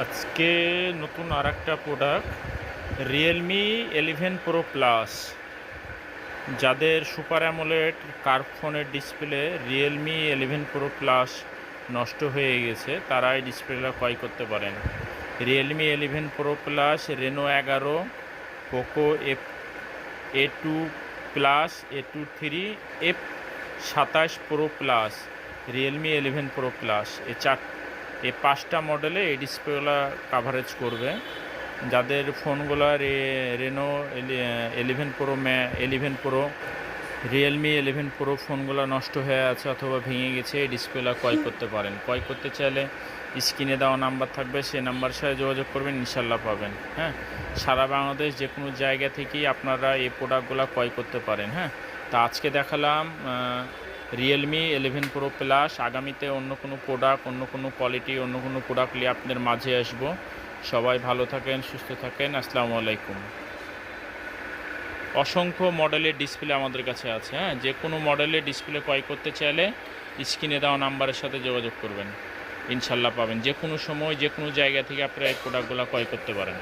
আজকে নতুন আরেকটা প্রোডাক্ট রিয়েলমি 11 প্রো প্লাস। যাদের সুপার অ্যামোলেড কার্ভ ফোনের ডিসপ্লে রিয়েলমি 11 প্রো প্লাস নষ্ট হয়ে গেছে, তারা এই ডিসপ্লেটা ক্রয় করতে পারেন। Realme 11 pro plus, Reno 11, Poco A2 plus, A2 III, F27 pro plus, Realme 11 pro plus, এই 5টা মডেলে এই ডিসপ্লেগুলো কাভারেজ করবে। যাদের ফোনগুলো রেনো 11 প্রো, রিয়েলমি 11 প্রো ফোনগুলো নষ্ট হয়ে আছে অথবা ভেঙে গেছে, এই ডিসপ্লেটা ক্রয় করতে পারেন। ক্রয় করতে চাইলে স্ক্রিনে দেওয়া নাম্বার থাকবে, সেই নাম্বারের সাথে যোগাযোগ করবেন, ইনশাল্লাহ পাবেন। হ্যাঁ, সারা বাংলাদেশ যে কোনো জায়গা থেকেই আপনারা এই প্রোডাক্টগুলো ক্রয় করতে পারেন। হ্যাঁ, তা আজকে দেখালাম রিয়েলমি 11 প্রো প্লাস। আগামীতে অন্য কোনো প্রোডাক্ট, অন্য কোনো কোয়ালিটি, অন্য কোনো প্রোডাক্ট নিয়ে আপনাদের মাঝে আসবো। সবাই ভালো থাকেন, সুস্থ থাকেন। আসসালামু আলাইকুম। অসংখ্য মডেলের ডিসপ্লে আমাদের কাছে আছে। হ্যাঁ, যে কোনো মডেলের ডিসপ্লে ক্রয় করতে চাইলে স্ক্রিনে দেওয়া নাম্বারের সাথে যোগাযোগ করবেন, ইনশাল্লাহ পাবেন। যে কোনো সময়, যে কোনো জায়গা থেকে আপনারা এই প্রোডাক্টগুলো ক্রয় করতে পারেন।